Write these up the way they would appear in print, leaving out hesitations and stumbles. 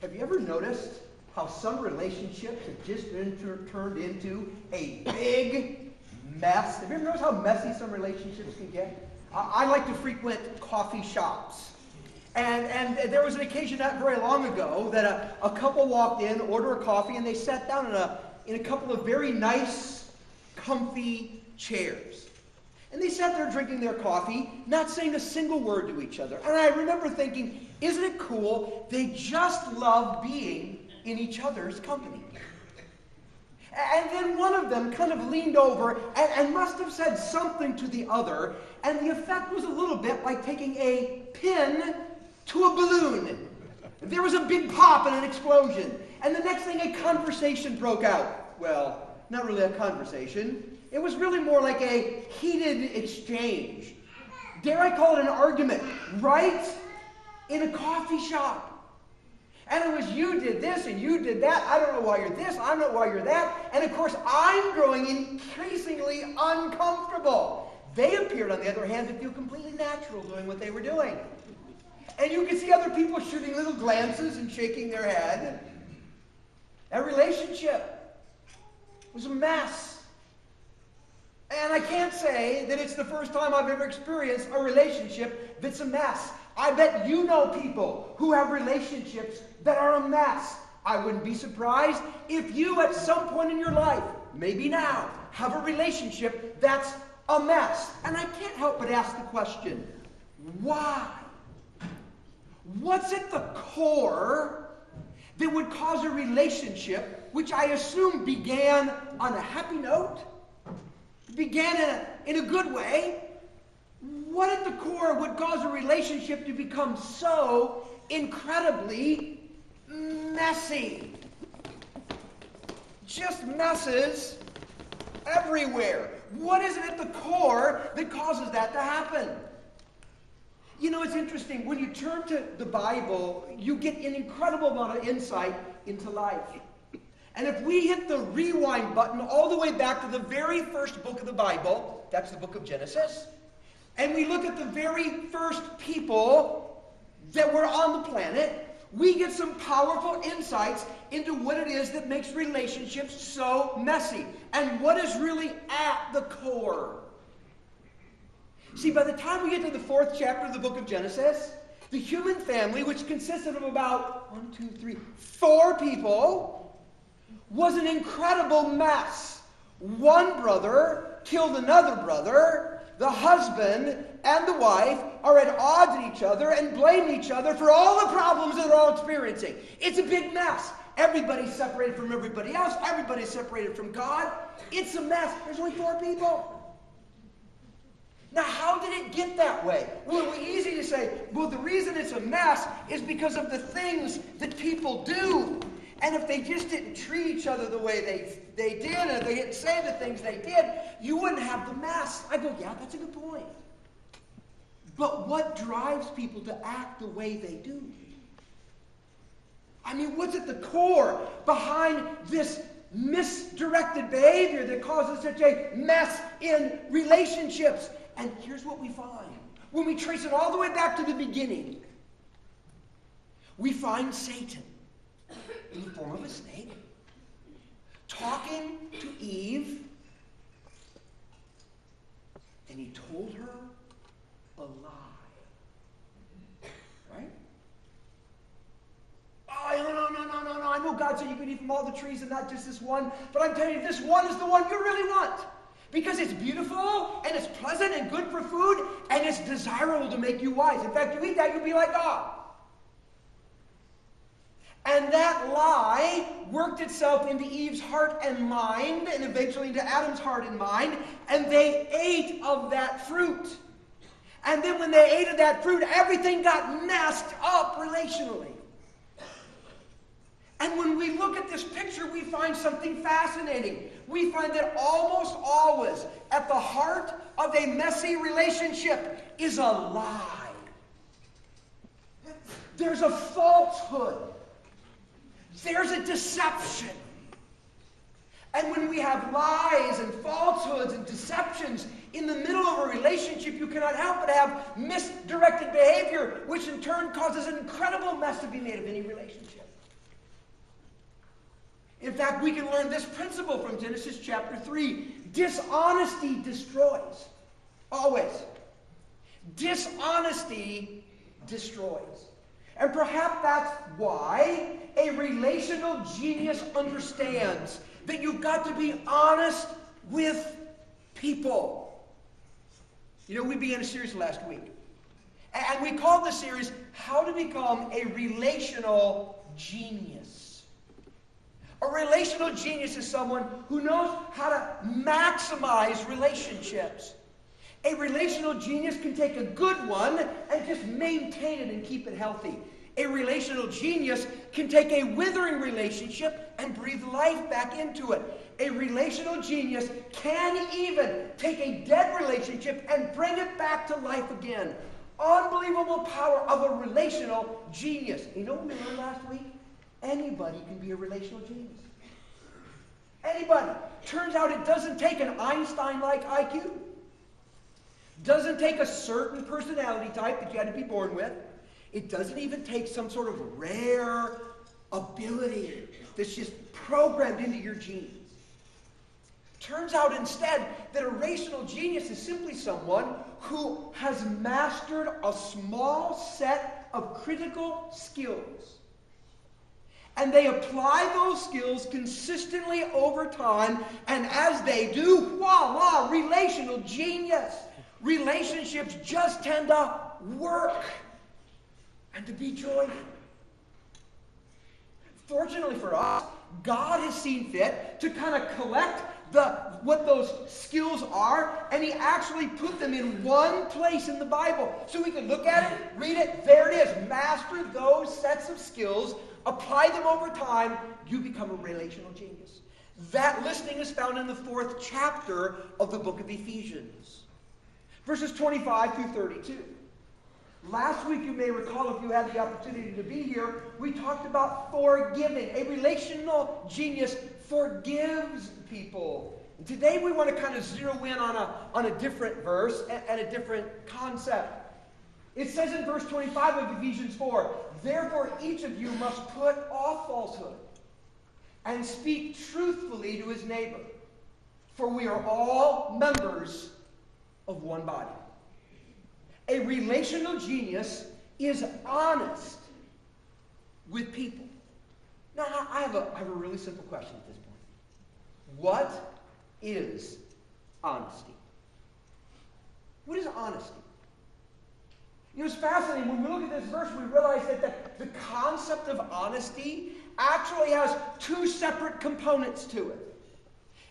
Have you ever noticed how some relationships have just been turned into a big mess? Have you ever noticed how messy some relationships can get? I like to frequent coffee shops. And there was an occasion not very long ago that a couple walked in, ordered a coffee, and they sat down in a couple of very nice, comfy chairs. And they sat there drinking their coffee, not saying a single word to each other. And I remember thinking, isn't it cool? They just love being in each other's company. And then one of them kind of leaned over and must have said something to the other, and the effect was a little bit like taking a pin to a balloon. There was a big pop and an explosion, and the next thing a conversation broke out. Well, not really a conversation. It was really more like a heated exchange. Dare I call it an argument, right in a coffee shop. And it was you did this and you did that. I don't know why you're this. I don't know why you're that. And of course, I'm growing increasingly uncomfortable. They appeared, on the other hand, to feel completely natural doing what they were doing. And you could see other people shooting little glances and shaking their head. That relationship was a mess. And I can't say that it's the first time I've ever experienced a relationship that's a mess. I bet you know people who have relationships that are a mess. I wouldn't be surprised if you at some point in your life, maybe now, have a relationship that's a mess. And I can't help but ask the question, why? What's at the core that would cause a relationship, which I assume began on a happy note, began in a good way, what at the core would cause a relationship to become so incredibly messy? Just messes everywhere. What is it at the core that causes that to happen? You know, it's interesting. When you turn to the Bible, you get an incredible amount of insight into life. And if we hit the rewind button all the way back to the very first book of the Bible, that's the book of Genesis, and we look at the very first people that were on the planet, we get some powerful insights into what it is that makes relationships so messy and what is really at the core. See, by the time we get to the 4th chapter of the book of Genesis, the human family, which consisted of about 4 people, was an incredible mess. One brother killed another brother. The husband and the wife are at odds with each other and blame each other for all the problems that they're all experiencing. It's a big mess. Everybody's separated from everybody else. Everybody's separated from God. It's a mess. There's only 4 people. Now, how did it get that way? Well, it would be easy to say, well, the reason it's a mess is because of the things that people do. And if they just didn't treat each other the way they did, and if they didn't say the things they did, you wouldn't have the mess. I go, yeah, that's a good point. But what drives people to act the way they do? I mean, what's at the core behind this misdirected behavior that causes such a mess in relationships? And here's what we find. When we trace it all the way back to the beginning, we find Satan in the form of a snake talking to Eve, and he told her a lie. Right? Oh, no. I know God said you can eat from all the trees and not just this one, but I'm telling you, this one is the one you really want. Because it's beautiful, and it's pleasant, and good for food, and it's desirable to make you wise. In fact, you eat that, you'll be like God. And that lie worked itself into Eve's heart and mind, and eventually into Adam's heart and mind, and they ate of that fruit. And then when they ate of that fruit, everything got messed up relationally. And when we look at this picture, we find something fascinating. We find that almost always at the heart of a messy relationship is a lie. There's a falsehood. There's a deception. And when we have lies and falsehoods and deceptions in the middle of a relationship, you cannot help but have misdirected behavior, which in turn causes an incredible mess to be made of any relationship. In fact, we can learn this principle from Genesis chapter 3. Dishonesty destroys. Always. Dishonesty destroys. And perhaps that's why a relational genius understands that you've got to be honest with people. You know, we began a series last week. And we called the series, How to Become a Relational Genius. A relational genius is someone who knows how to maximize relationships. A relational genius can take a good one and just maintain it and keep it healthy. A relational genius can take a withering relationship and breathe life back into it. A relational genius can even take a dead relationship and bring it back to life again. Unbelievable power of a relational genius. You know what we learned last week? Anybody can be a relational genius. Anybody. Turns out it doesn't take an Einstein-like IQ. Doesn't take a certain personality type that you had to be born with. It doesn't even take some sort of rare ability that's just programmed into your genes. Turns out instead that a relational genius is simply someone who has mastered a small set of critical skills. And they apply those skills consistently over time, and as they do, voila, relational genius. Relationships just tend to work and to be joyful. Fortunately for us, God has seen fit to kind of collect what those skills are, and he actually put them in one place in the Bible. So we can look at it, read it, there it is. Master those sets of skills, apply them over time, you become a relational genius. That listing is found in the 4th chapter of the book of Ephesians. Verses 25 through 32. Last week, you may recall, if you had the opportunity to be here, we talked about forgiving. A relational genius forgives people. And today we want to kind of zero in on a different verse and a different concept. It says in verse 25 of Ephesians 4, "Therefore each of you must put off falsehood and speak truthfully to his neighbor, for we are all members of one body." A relational genius is honest with people. Now, I have a really simple question at this point. What is honesty? What is honesty? You know, it's fascinating. When we look at this verse, we realize that the concept of honesty actually has two separate components to it.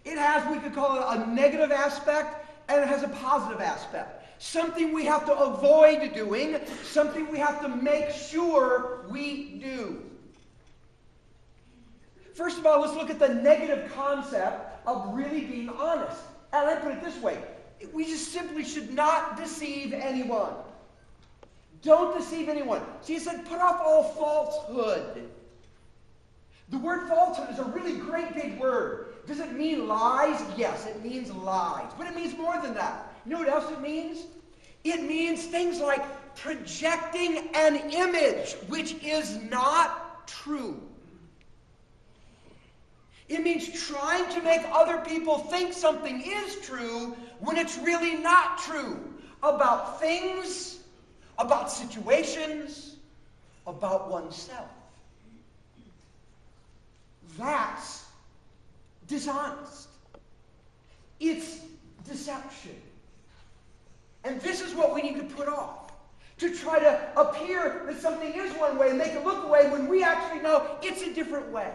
It has, we could call it a negative aspect, and it has a positive aspect. Something we have to avoid doing, something we have to make sure we do. First of all, let's look at the negative concept of really being honest. And I put it this way. We just simply should not deceive anyone. Don't deceive anyone. See, he said, put off all falsehood. The word falsehood is a really great big word. Does it mean lies? Yes, it means lies. But it means more than that. You know what else it means? It means things like projecting an image which is not true. It means trying to make other people think something is true when it's really not true. About things, about situations, about oneself. That's dishonest. It's deception. And this is what we need to put off. To try to appear that something is one way and make it look away when we actually know it's a different way.